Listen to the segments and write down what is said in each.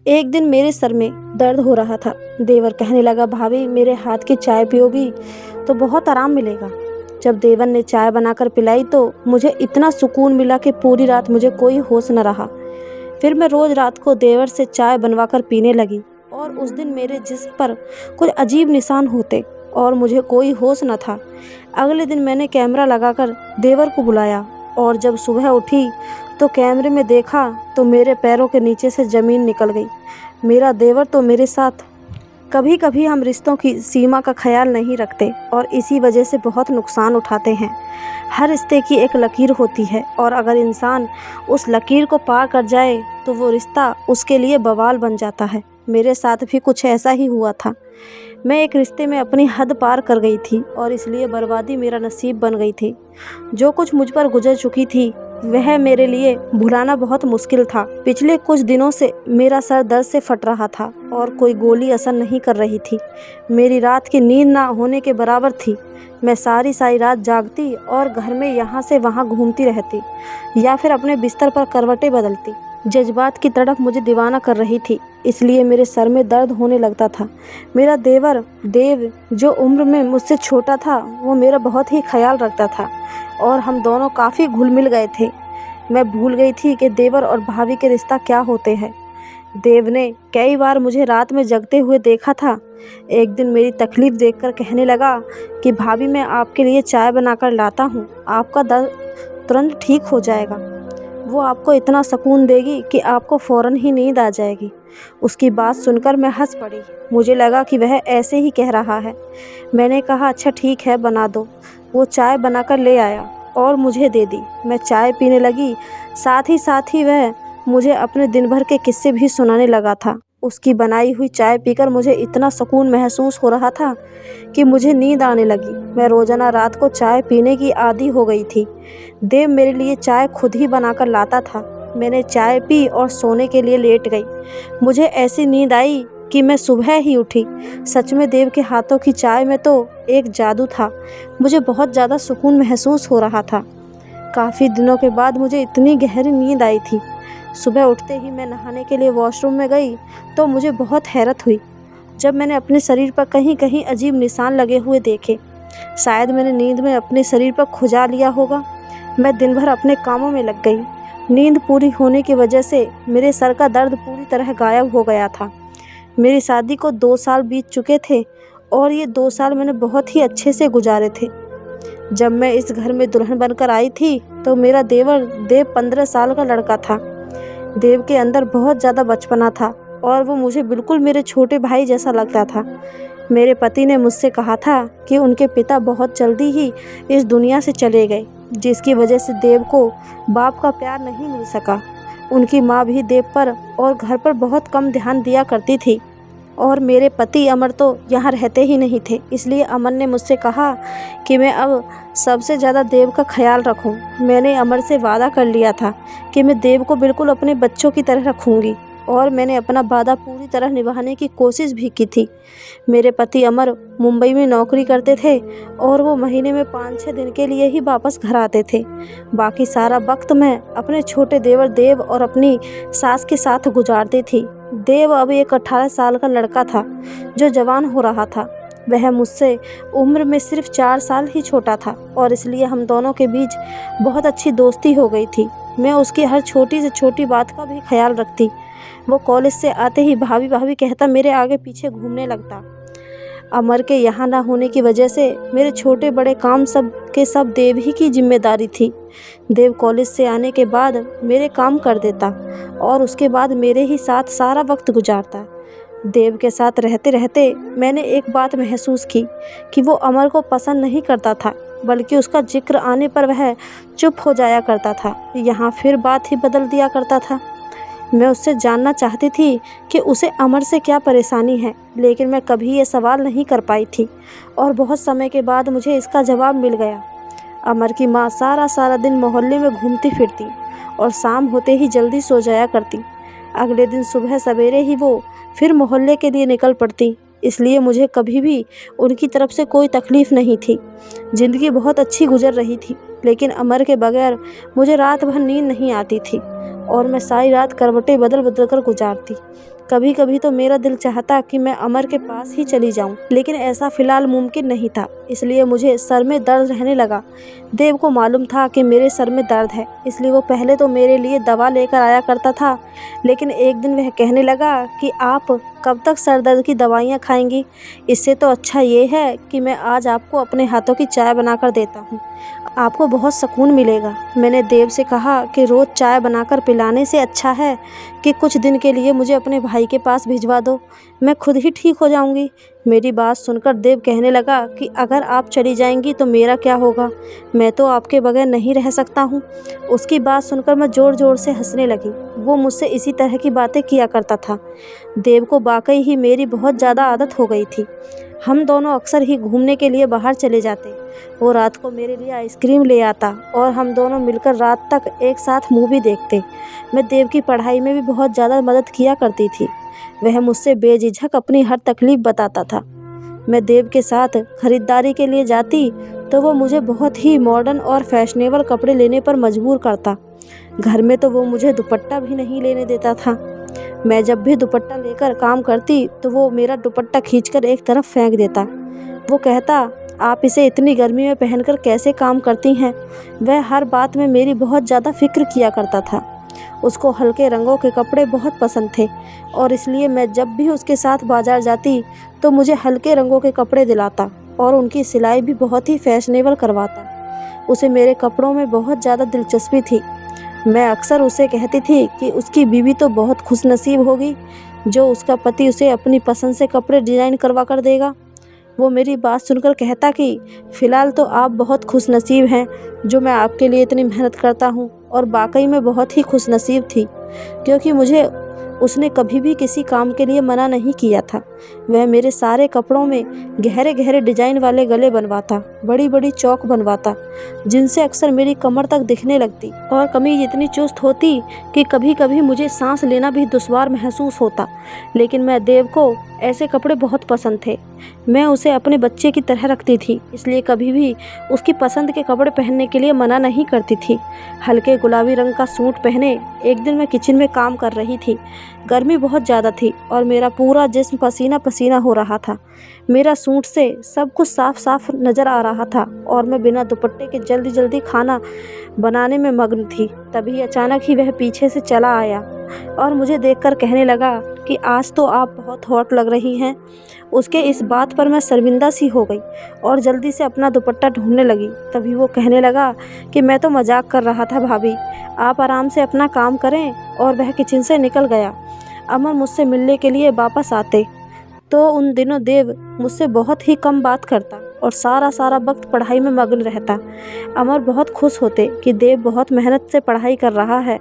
एक दिन मेरे सर में दर्द हो रहा था। देवर कहने लगा, भाभी मेरे हाथ की चाय पियोगी तो बहुत आराम मिलेगा। जब देवर ने चाय बनाकर पिलाई तो मुझे इतना सुकून मिला कि पूरी रात मुझे कोई होश न रहा। फिर मैं रोज़ रात को देवर से चाय बनवाकर पीने लगी और उस दिन मेरे जिस्म पर कुछ अजीब निशान होते और मुझे कोई होश न था। अगले दिन मैंने कैमरा लगाकर देवर को बुलाया और जब सुबह उठी तो कैमरे में देखा तो मेरे पैरों के नीचे से ज़मीन निकल गई। मेरा देवर तो मेरे साथ। कभी कभी हम रिश्तों की सीमा का ख्याल नहीं रखते और इसी वजह से बहुत नुकसान उठाते हैं। हर रिश्ते की एक लकीर होती है और अगर इंसान उस लकीर को पार कर जाए तो वो रिश्ता उसके लिए बवाल बन जाता है। मेरे साथ भी कुछ ऐसा ही हुआ था। मैं एक रिश्ते में अपनी हद पार कर गई थी और इसलिए बर्बादी मेरा नसीब बन गई थी। जो कुछ मुझ पर गुजर चुकी थी वह मेरे लिए भुलाना बहुत मुश्किल था। पिछले कुछ दिनों से मेरा सर दर्द से फट रहा था और कोई गोली असर नहीं कर रही थी। मेरी रात की नींद ना होने के बराबर थी। मैं सारी रात जागती और घर में यहाँ से वहाँ घूमती रहती या फिर अपने बिस्तर पर करवटें बदलती। जज्बात की तड़प मुझे दीवाना कर रही थी, इसलिए मेरे सर में दर्द होने लगता था। मेरा देवर देव, जो उम्र में मुझसे छोटा था, वो मेरा बहुत ही ख्याल रखता था और हम दोनों काफ़ी घुल मिल गए थे। मैं भूल गई थी कि देवर और भाभी के रिश्ता क्या होते हैं। देव ने कई बार मुझे रात में जगते हुए देखा था। एक दिन मेरी तकलीफ़ देखकर कहने लगा कि भाभी मैं आपके लिए चाय बनाकर लाता हूँ, आपका दर्द तुरंत ठीक हो जाएगा। वो आपको इतना सुकून देगी कि आपको फ़ौरन ही नींद आ जाएगी। उसकी बात सुनकर मैं हंस पड़ी। मुझे लगा कि वह ऐसे ही कह रहा है। मैंने कहा, अच्छा ठीक है, बना दो। वो चाय बनाकर ले आया और मुझे दे दी। मैं चाय पीने लगी। साथ ही वह मुझे अपने दिन भर के किस्से भी सुनाने लगा था। उसकी बनाई हुई चाय पीकर मुझे इतना सुकून महसूस हो रहा था कि मुझे नींद आने लगी। मैं रोज़ाना रात को चाय पीने की आदी हो गई थी। देव मेरे लिए चाय खुद ही बनाकर लाता था। मैंने चाय पी और सोने के लिए लेट गई। मुझे ऐसी नींद आई कि मैं सुबह ही उठी। सच में देव के हाथों की चाय में तो एक जादू था। मुझे बहुत ज़्यादा सुकून महसूस हो रहा था। काफ़ी दिनों के बाद मुझे इतनी गहरी नींद आई थी। सुबह उठते ही मैं नहाने के लिए वॉशरूम में गई तो मुझे बहुत हैरत हुई जब मैंने अपने शरीर पर कहीं कहीं अजीब निशान लगे हुए देखे। शायद मैंने नींद में अपने शरीर पर खुजा लिया होगा। मैं दिन भर अपने कामों में लग गई। नींद पूरी होने की वजह से मेरे सर का दर्द पूरी तरह गायब हो गया था। मेरी शादी को 2 साल बीत चुके थे और ये 2 साल मैंने बहुत ही अच्छे से गुजारे थे। जब मैं इस घर में दुल्हन बनकर आई थी तो मेरा देव 15 साल का लड़का था। देव के अंदर बहुत ज़्यादा बचपना था और वो मुझे बिल्कुल मेरे छोटे भाई जैसा लगता था। मेरे पति ने मुझसे कहा था कि उनके पिता बहुत जल्दी ही इस दुनिया से चले गए, जिसकी वजह से देव को बाप का प्यार नहीं मिल सका। उनकी माँ भी देव पर और घर पर बहुत कम ध्यान दिया करती थी और मेरे पति अमर तो यहाँ रहते ही नहीं थे। इसलिए अमर ने मुझसे कहा कि मैं अब सबसे ज़्यादा देव का ख्याल रखूं। मैंने अमर से वादा कर लिया था कि मैं देव को बिल्कुल अपने बच्चों की तरह रखूंगी और मैंने अपना वादा पूरी तरह निभाने की कोशिश भी की थी। मेरे पति अमर मुंबई में नौकरी करते थे और वो महीने में 5-6 दिन के लिए ही वापस घर आते थे। बाकी सारा वक्त मैं अपने छोटे देवर देव और अपनी सास के साथ गुजारती थी। देव अब एक 18 साल का लड़का था जो जवान हो रहा था। वह मुझसे उम्र में सिर्फ 4 साल ही छोटा था और इसलिए हम दोनों के बीच बहुत अच्छी दोस्ती हो गई थी। मैं उसकी हर छोटी से छोटी बात का भी ख्याल रखती। वो कॉलेज से आते ही भाभी भाभी कहता मेरे आगे पीछे घूमने लगता। अमर के यहाँ ना होने की वजह से मेरे छोटे बड़े काम सब के सब देव ही की जिम्मेदारी थी। देव कॉलेज से आने के बाद मेरे काम कर देता और उसके बाद मेरे ही साथ सारा वक्त गुजारता। देव के साथ रहते रहते मैंने एक बात महसूस की कि वो अमर को पसंद नहीं करता था, बल्कि उसका जिक्र आने पर वह चुप हो जाया करता था, यहाँ फिर बात ही बदल दिया करता था। मैं उससे जानना चाहती थी कि उसे अमर से क्या परेशानी है, लेकिन मैं कभी ये सवाल नहीं कर पाई थी और बहुत समय के बाद मुझे इसका जवाब मिल गया। अमर की माँ सारा दिन मोहल्ले में घूमती फिरती और शाम होते ही जल्दी सो जाया करती। अगले दिन सुबह सवेरे ही वो फिर मोहल्ले के लिए निकल पड़ती। इसलिए मुझे कभी भी उनकी तरफ से कोई तकलीफ़ नहीं थी। ज़िंदगी बहुत अच्छी गुजर रही थी, लेकिन अमर के बगैर मुझे रात भर नींद नहीं आती थी और मैं सारी रात करवटें बदल बदल कर गुजारती। कभी कभी तो मेरा दिल चाहता कि मैं अमर के पास ही चली जाऊं, लेकिन ऐसा फिलहाल मुमकिन नहीं था, इसलिए मुझे सर में दर्द रहने लगा। देव को मालूम था कि मेरे सर में दर्द है, इसलिए वो पहले तो मेरे लिए दवा लेकर आया करता था, लेकिन एक दिन वह कहने लगा कि आप कब तक सर दर्द की दवाइयाँ खाएंगी? इससे तो अच्छा ये है कि मैं आज आपको अपने हाथों की चाय बनाकर देता हूँ, आपको बहुत सुकून मिलेगा। मैंने देव से कहा कि रोज़ चाय बनाकर पिलाने से अच्छा है कि कुछ दिन के लिए मुझे अपने भाई के पास भिजवा दो, मैं खुद ही ठीक हो जाऊंगी। मेरी बात सुनकर देव कहने लगा कि अगर आप चली जाएंगी तो मेरा क्या होगा, मैं तो आपके बगैर नहीं रह सकता हूँ। उसकी बात सुनकर मैं ज़ोर ज़ोर से हंसने लगी। वो मुझसे इसी तरह की बातें किया करता था। देव को वाकई ही मेरी बहुत ज़्यादा आदत हो गई थी। हम दोनों अक्सर ही घूमने के लिए बाहर चले जाते। वो रात को मेरे लिए आइसक्रीम ले आता और हम दोनों मिलकर रात तक एक साथ मूवी देखते। मैं देव की पढ़ाई में भी बहुत ज़्यादा मदद किया करती थी। वह मुझसे बेझिझक अपनी हर तकलीफ़ बताता था। मैं देव के साथ खरीदारी के लिए जाती तो वो मुझे बहुत ही मॉडर्न और फैशनेबल कपड़े लेने पर मजबूर करता। घर में तो वो मुझे दुपट्टा भी नहीं लेने देता था। मैं जब भी दुपट्टा लेकर काम करती तो वो मेरा दुपट्टा खींचकर एक तरफ फेंक देता। वो कहता, आप इसे इतनी गर्मी में पहनकर कैसे काम करती हैं? वह हर बात में मेरी बहुत ज़्यादा फिक्र किया करता था। उसको हल्के रंगों के कपड़े बहुत पसंद थे और इसलिए मैं जब भी उसके साथ बाज़ार जाती तो मुझे हल्के रंगों के कपड़े दिलाता और उनकी सिलाई भी बहुत ही फैशनेबल करवाता। उसे मेरे कपड़ों में बहुत ज़्यादा दिलचस्पी थी। मैं अक्सर उसे कहती थी कि उसकी बीवी तो बहुत खुशनसीब होगी जो उसका पति उसे अपनी पसंद से कपड़े डिज़ाइन करवा कर देगा। वो मेरी बात सुनकर कहता कि फ़िलहाल तो आप बहुत खुशनसीब हैं जो मैं आपके लिए इतनी मेहनत करता हूँ। और वाकई में बहुत ही खुशनसीब थी, क्योंकि मुझे उसने कभी भी किसी काम के लिए मना नहीं किया था। वह मेरे सारे कपड़ों में गहरे गहरे डिज़ाइन वाले गले बनवाता, बड़ी बड़ी चौक बनवाता, जिनसे अक्सर मेरी कमर तक दिखने लगती और कमीज इतनी चुस्त होती कि कभी कभी मुझे सांस लेना भी दुश्वार महसूस होता। लेकिन मैं देव को ऐसे कपड़े बहुत पसंद थे। मैं उसे अपने बच्चे की तरह रखती थी, इसलिए कभी भी उसकी पसंद के कपड़े पहनने के लिए मना नहीं करती थी। हल्के गुलाबी रंग का सूट पहने एक दिन मैं किचन में काम कर रही थी। गर्मी बहुत ज़्यादा थी और मेरा पूरा जिस्म पसीना पसीना हो रहा था। मेरा सूट से सब कुछ साफ साफ नज़र आ रहा था और मैं बिना दुपट्टे के जल्दी जल्दी खाना बनाने में मग्न थी। तभी अचानक ही वह पीछे से चला आया और मुझे देखकर कहने लगा कि आज तो आप बहुत हॉट लग रही हैं। उसके इस बात पर मैं शर्मिंदा सी हो गई और जल्दी से अपना दुपट्टा ढूंढने लगी। तभी वो कहने लगा कि मैं तो मजाक कर रहा था भाभी, आप आराम से अपना काम करें। और वह किचन से निकल गया। अमर मुझसे मिलने के लिए वापस आते तो उन दिनों देव मुझसे बहुत ही कम बात करता और सारा वक्त पढ़ाई में मग्न रहता। अमर बहुत खुश होते कि देव बहुत मेहनत से पढ़ाई कर रहा है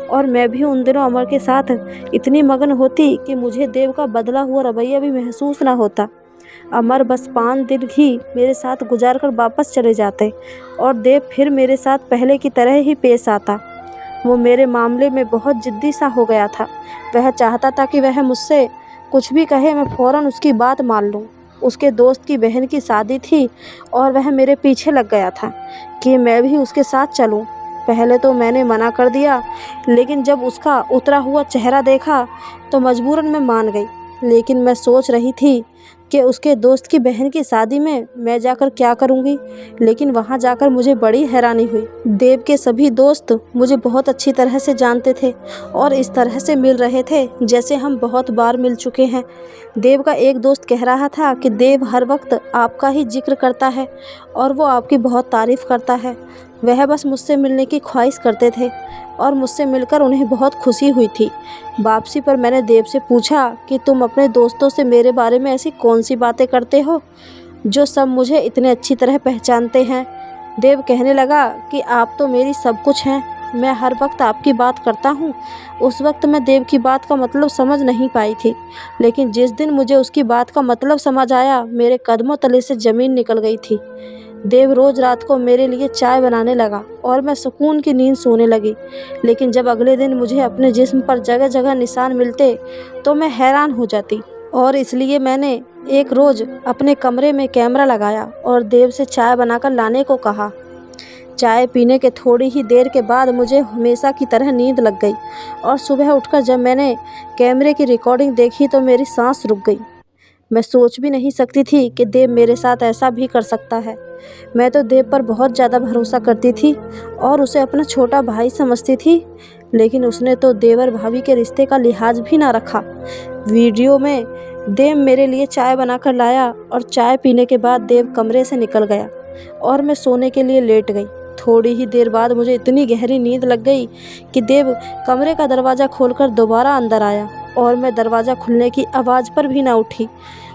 और मैं भी उन दिनों अमर के साथ इतनी मग्न होती कि मुझे देव का बदला हुआ रवैया भी महसूस ना होता। अमर बस 5 दिन ही मेरे साथ गुजार कर वापस चले जाते और देव फिर मेरे साथ पहले की तरह ही पेश आता। वो मेरे मामले में बहुत जिद्दी सा हो गया था। वह चाहता था कि वह मुझसे कुछ भी कहे मैं फ़ौरन उसकी बात मान लूँ। उसके दोस्त की बहन की शादी थी और वह मेरे पीछे लग गया था कि मैं भी उसके साथ चलूँ। पहले तो मैंने मना कर दिया, लेकिन जब उसका उतरा हुआ चेहरा देखा तो मजबूरन मैं मान गई। लेकिन मैं सोच रही थी कि उसके दोस्त की बहन की शादी में मैं जाकर क्या करूँगी, लेकिन वहाँ जाकर मुझे बड़ी हैरानी हुई। देव के सभी दोस्त मुझे बहुत अच्छी तरह से जानते थे और इस तरह से मिल रहे थे जैसे हम बहुत बार मिल चुके हैं। देव का एक दोस्त कह रहा था कि देव हर वक्त आपका ही जिक्र करता है और वो आपकी बहुत तारीफ़ करता है। वह बस मुझसे मिलने की ख्वाहिश करते थे और मुझसे मिलकर उन्हें बहुत खुशी हुई थी। वापसी पर मैंने देव से पूछा कि तुम अपने दोस्तों से मेरे बारे में ऐसी कौन सी बातें करते हो जो सब मुझे इतने अच्छी तरह पहचानते हैं। देव कहने लगा कि आप तो मेरी सब कुछ हैं, मैं हर वक्त आपकी बात करता हूँ। उस वक्त मैं देव की बात का मतलब समझ नहीं पाई थी, लेकिन जिस दिन मुझे उसकी बात का मतलब समझ आया मेरे कदमों तले से ज़मीन निकल गई थी। देव रोज़ रात को मेरे लिए चाय बनाने लगा और मैं सुकून की नींद सोने लगी। लेकिन जब अगले दिन मुझे अपने जिस्म पर जगह जगह निशान मिलते तो मैं हैरान हो जाती और इसलिए मैंने एक रोज़ अपने कमरे में कैमरा लगाया और देव से चाय बनाकर लाने को कहा। चाय पीने के थोड़ी ही देर के बाद मुझे हमेशा की तरह नींद लग गई और सुबह उठकर जब मैंने कैमरे की रिकॉर्डिंग देखी तो मेरी सांस रुक गई। मैं सोच भी नहीं सकती थी कि देव मेरे साथ ऐसा भी कर सकता है। मैं तो देव पर बहुत ज़्यादा भरोसा करती थी और उसे अपना छोटा भाई समझती थी, लेकिन उसने तो देवर भाभी के रिश्ते का लिहाज भी ना रखा। वीडियो में देव मेरे लिए चाय बनाकर लाया और चाय पीने के बाद देव कमरे से निकल गया और मैं सोने के लिए लेट गई। थोड़ी ही देर बाद मुझे इतनी गहरी नींद लग गई कि देव कमरे का दरवाज़ा खोलकर दोबारा अंदर आया और मैं दरवाज़ा खुलने की आवाज़ पर भी ना उठी।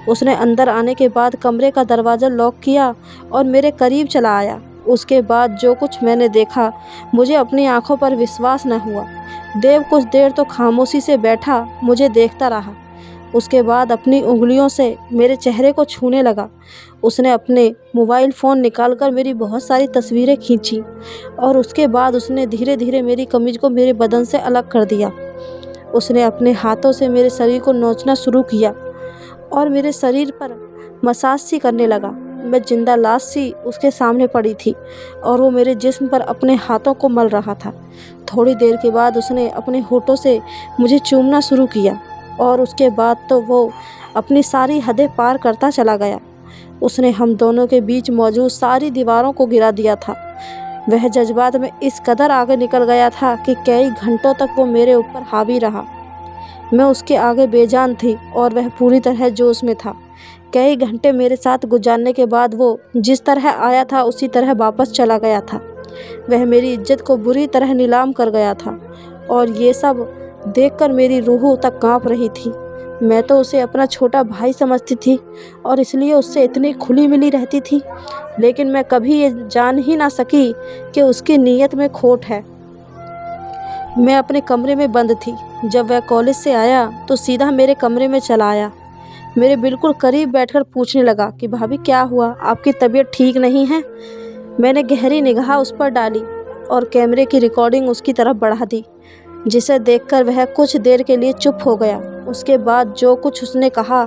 उसने अंदर आने के बाद कमरे का दरवाज़ा लॉक किया और मेरे करीब चला आया। उसके बाद जो कुछ मैंने देखा मुझे अपनी आंखों पर विश्वास न हुआ। देव कुछ देर तो खामोशी से बैठा मुझे देखता रहा। उसके बाद अपनी उंगलियों से मेरे चेहरे को छूने लगा। उसने अपने मोबाइल फ़ोन निकालकर मेरी बहुत सारी तस्वीरें खींची और उसके बाद उसने धीरे धीरे मेरी कमीज़ को मेरे बदन से अलग कर दिया। उसने अपने हाथों से मेरे शरीर को नोचना शुरू किया और मेरे शरीर पर मसाज सी करने लगा। मैं जिंदा लाश सी उसके सामने पड़ी थी और वो मेरे जिस्म पर अपने हाथों को मल रहा था। थोड़ी देर के बाद उसने अपने होठों से मुझे चूमना शुरू किया और उसके बाद तो वो अपनी सारी हदें पार करता चला गया। उसने हम दोनों के बीच मौजूद सारी दीवारों को गिरा दिया था। वह जज्बात में इस कदर आगे निकल गया था कि कई घंटों तक वो मेरे ऊपर हावी रहा। मैं उसके आगे बेजान थी और वह पूरी तरह जोश में था। कई घंटे मेरे साथ गुजारने के बाद वो जिस तरह आया था उसी तरह वापस चला गया था। वह मेरी इज्जत को बुरी तरह नीलाम कर गया था और ये सब देखकर मेरी रूह तक कांप रही थी। मैं तो उसे अपना छोटा भाई समझती थी और इसलिए उससे इतनी खुली मिली रहती थी, लेकिन मैं कभी ये जान ही ना सकी कि उसकी नीयत में खोट है। मैं अपने कमरे में बंद थी। जब वह कॉलेज से आया तो सीधा मेरे कमरे में चला आया। मेरे बिल्कुल करीब बैठकर पूछने लगा कि भाभी क्या हुआ, आपकी तबीयत ठीक नहीं है? मैंने गहरी निगाह उस पर डाली और कैमरे की रिकॉर्डिंग उसकी तरफ बढ़ा दी, जिसे देखकर वह कुछ देर के लिए चुप हो गया। उसके बाद जो कुछ उसने कहा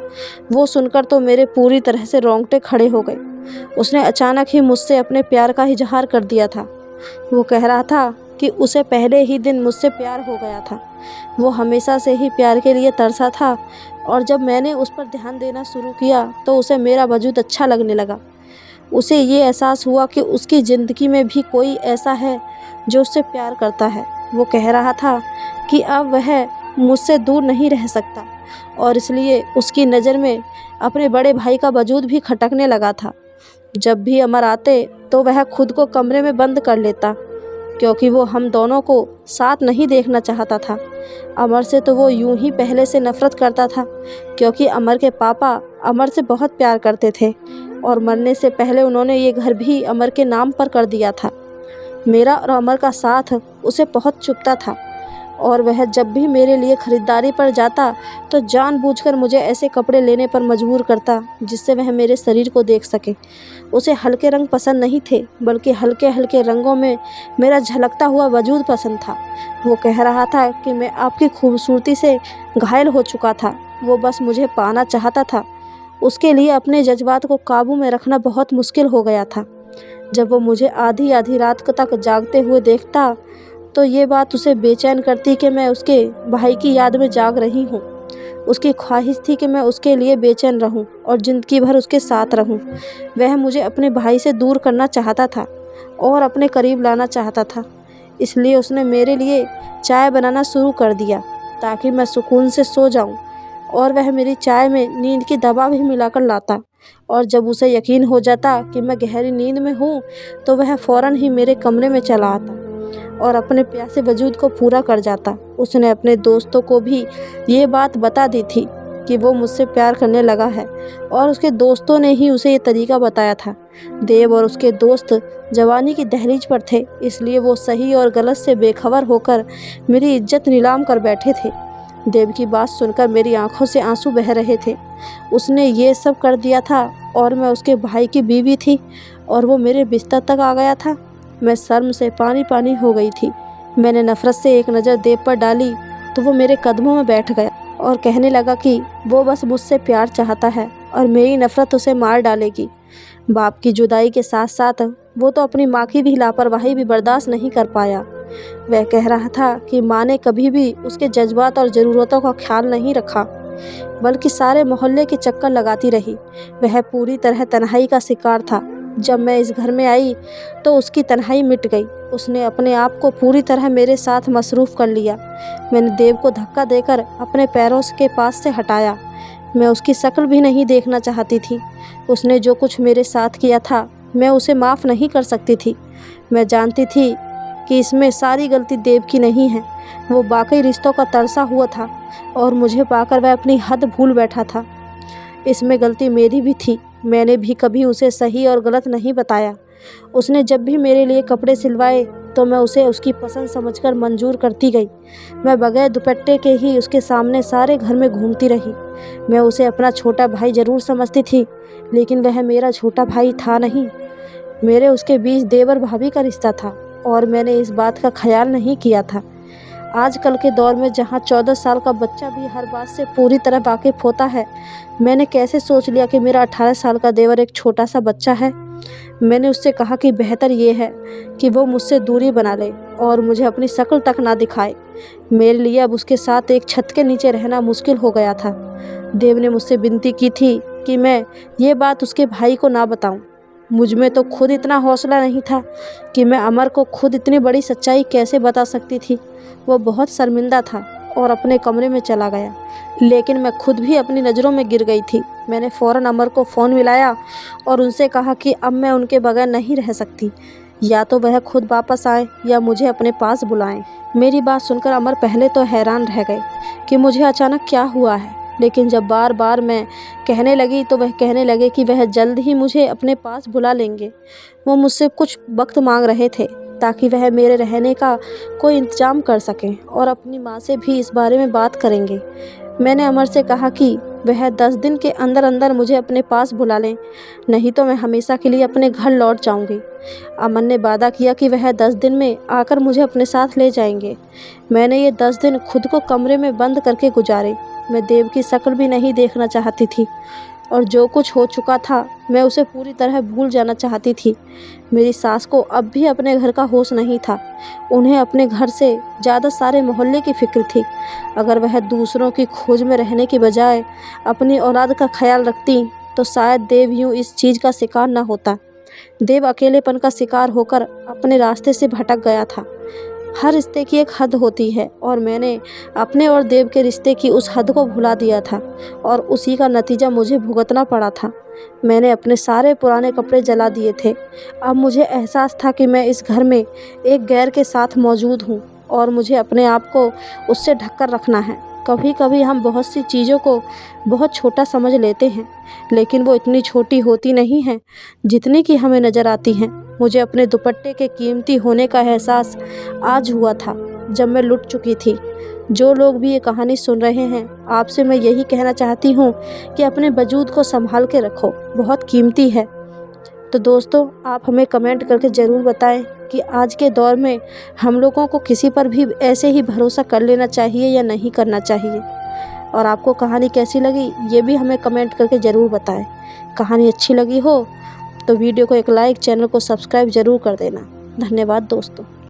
वो सुनकर तो मेरे पूरी तरह से रोंगटे खड़े हो गए। उसने अचानक ही मुझसे अपने प्यार का इजहार कर दिया था। वो कह रहा था कि उसे पहले ही दिन मुझसे प्यार हो गया था। वो हमेशा से ही प्यार के लिए तरसा था और जब मैंने उस पर ध्यान देना शुरू किया तो उसे मेरा वजूद अच्छा लगने लगा। उसे ये एहसास हुआ कि उसकी ज़िंदगी में भी कोई ऐसा है जो उससे प्यार करता है। वो कह रहा था कि अब वह मुझसे दूर नहीं रह सकता और इसलिए उसकी नज़र में अपने बड़े भाई का वजूद भी खटकने लगा था। जब भी अमर आते तो वह खुद को कमरे में बंद कर लेता, क्योंकि वो हम दोनों को साथ नहीं देखना चाहता था। अमर से तो वो यूं ही पहले से नफ़रत करता था, क्योंकि अमर के पापा अमर से बहुत प्यार करते थे और मरने से पहले उन्होंने ये घर भी अमर के नाम पर कर दिया था। मेरा और अमर का साथ उसे बहुत चुभता था और वह जब भी मेरे लिए ख़रीदारी पर जाता तो जानबूझकर मुझे ऐसे कपड़े लेने पर मजबूर करता जिससे वह मेरे शरीर को देख सके। उसे हल्के रंग पसंद नहीं थे, बल्कि हल्के हल्के रंगों में मेरा झलकता हुआ वजूद पसंद था। वो कह रहा था कि मैं आपकी खूबसूरती से घायल हो चुका था, वो बस मुझे पाना चाहता था। उसके लिए अपने जज्बात को काबू में रखना बहुत मुश्किल हो गया था। जब वो मुझे आधी आधी रात तक जागते हुए देखता तो ये बात उसे बेचैन करती कि मैं उसके भाई की याद में जाग रही हूँ। उसकी ख्वाहिश थी कि मैं उसके लिए बेचैन रहूं और ज़िंदगी भर उसके साथ रहूं। वह मुझे अपने भाई से दूर करना चाहता था और अपने करीब लाना चाहता था। इसलिए उसने मेरे लिए चाय बनाना शुरू कर दिया ताकि मैं सुकून से सो जाऊं, और वह मेरी चाय में नींद की दवा भी मिलाकर लाता। और जब उसे यकीन हो जाता कि मैं गहरी नींद में हूँ तो वह फ़ौरन ही मेरे कमरे में चला आता और अपने प्यासे वजूद को पूरा कर जाता। उसने अपने दोस्तों को भी ये बात बता दी थी कि वो मुझसे प्यार करने लगा है और उसके दोस्तों ने ही उसे ये तरीका बताया था। देव और उसके दोस्त जवानी की दहलीज पर थे, इसलिए वो सही और गलत से बेखबर होकर मेरी इज्जत नीलाम कर बैठे थे। देव की बात सुनकर मेरी आंखों से आंसू बह रहे थे। उसने ये सब कर दिया था और मैं उसके भाई की बीवी थी और वो मेरे बिस्तर तक आ गया था। मैं शर्म से पानी पानी हो गई थी। मैंने नफ़रत से एक नज़र देव पर डाली तो वो मेरे कदमों में बैठ गया और कहने लगा कि वो बस मुझसे प्यार चाहता है और मेरी नफ़रत उसे मार डालेगी। बाप की जुदाई के साथ साथ वो तो अपनी माँ की भी लापरवाही भी बर्दाश्त नहीं कर पाया। वह कह रहा था कि माँ ने कभी भी उसके जज्बात और ज़रूरतों का ख्याल नहीं रखा, बल्कि सारे मोहल्ले के चक्कर लगाती रही। वह पूरी तरह तन्हाई का शिकार था। जब मैं इस घर में आई तो उसकी तन्हाई मिट गई। उसने अपने आप को पूरी तरह मेरे साथ मसरूफ़ कर लिया। मैंने देव को धक्का देकर अपने पैरों के पास से हटाया। मैं उसकी शक्ल भी नहीं देखना चाहती थी। उसने जो कुछ मेरे साथ किया था, मैं उसे माफ़ नहीं कर सकती थी। मैं जानती थी कि इसमें सारी गलती देव की नहीं है। वो वाकई रिश्तों का तरसा हुआ था और मुझे पाकर वह अपनी हद भूल बैठा था। इसमें गलती मेरी भी थी। मैंने भी कभी उसे सही और गलत नहीं बताया। उसने जब भी मेरे लिए कपड़े सिलवाए तो मैं उसे उसकी पसंद समझकर मंजूर करती गई। मैं बगैर दुपट्टे के ही उसके सामने सारे घर में घूमती रही। मैं उसे अपना छोटा भाई ज़रूर समझती थी, लेकिन वह मेरा छोटा भाई था नहीं। मेरे उसके बीच देवर भाभी का रिश्ता था और मैंने इस बात का ख्याल नहीं किया था। आजकल के दौर में जहाँ 14 साल का बच्चा भी हर बात से पूरी तरह वाकिफ़ होता है, मैंने कैसे सोच लिया कि मेरा 18 साल का देवर एक छोटा सा बच्चा है। मैंने उससे कहा कि बेहतर ये है कि वो मुझसे दूरी बना ले और मुझे अपनी शक्ल तक ना दिखाए। मेरे लिए अब उसके साथ एक छत के नीचे रहना मुश्किल हो गया था। देव ने मुझसे विनती की थी कि मैं ये बात उसके भाई को ना बताऊं। मुझ में तो खुद इतना हौसला नहीं था कि मैं अमर को खुद इतनी बड़ी सच्चाई कैसे बता सकती थी। वो बहुत शर्मिंदा था और अपने कमरे में चला गया, लेकिन मैं खुद भी अपनी नज़रों में गिर गई थी। मैंने फ़ौरन अमर को फ़ोन मिलाया और उनसे कहा कि अब मैं उनके बगैर नहीं रह सकती। या तो वह खुद वापस आए या मुझे अपने पास बुलाएं। मेरी बात सुनकर अमर पहले तो हैरान रह गए कि मुझे अचानक क्या हुआ है, लेकिन जब बार बार मैं कहने लगी तो वह कहने लगे कि वह जल्द ही मुझे अपने पास बुला लेंगे। वो मुझसे कुछ वक्त मांग रहे थे ताकि वह मेरे रहने का कोई इंतज़ाम कर सकें और अपनी माँ से भी इस बारे में बात करेंगे। मैंने अमर से कहा कि वह 10 दिन के अंदर अंदर मुझे अपने पास बुला लें, नहीं तो मैं हमेशा के लिए अपने घर लौट जाऊंगी। अमर ने वादा किया कि वह 10 दिन में आकर मुझे अपने साथ ले जाएंगे। मैंने ये 10 दिन खुद को कमरे में बंद करके गुजारे। मैं देव की शक्ल भी नहीं देखना चाहती थी और जो कुछ हो चुका था मैं उसे पूरी तरह भूल जाना चाहती थी। मेरी सास को अब भी अपने घर का होश नहीं था। उन्हें अपने घर से ज़्यादा सारे मोहल्ले की फ़िक्र थी। अगर वह दूसरों की खोज में रहने की बजाय अपनी औलाद का ख्याल रखती तो शायद देव यूँ इस चीज़ का शिकार न होता। देव अकेलेपन का शिकार होकर अपने रास्ते से भटक गया था। हर रिश्ते की एक हद होती है और मैंने अपने और देव के रिश्ते की उस हद को भुला दिया था और उसी का नतीजा मुझे भुगतना पड़ा था। मैंने अपने सारे पुराने कपड़े जला दिए थे। अब मुझे एहसास था कि मैं इस घर में एक गैर के साथ मौजूद हूँ और मुझे अपने आप को उससे ढककर रखना है। कभी कभी हम बहुत सी चीज़ों को बहुत छोटा समझ लेते हैं, लेकिन वो इतनी छोटी होती नहीं हैं जितनी कि हमें नज़र आती हैं। मुझे अपने दुपट्टे के कीमती होने का एहसास आज हुआ था जब मैं लुट चुकी थी। जो लोग भी ये कहानी सुन रहे हैं, आपसे मैं यही कहना चाहती हूँ कि अपने वजूद को संभाल के रखो, बहुत कीमती है। तो दोस्तों, आप हमें कमेंट करके ज़रूर बताएं कि आज के दौर में हम लोगों को किसी पर भी ऐसे ही भरोसा कर लेना चाहिए या नहीं करना चाहिए। और आपको कहानी कैसी लगी ये भी हमें कमेंट करके ज़रूर बताएं। कहानी अच्छी लगी हो तो वीडियो को एक लाइक, चैनल को सब्सक्राइब ज़रूर कर देना। धन्यवाद दोस्तों।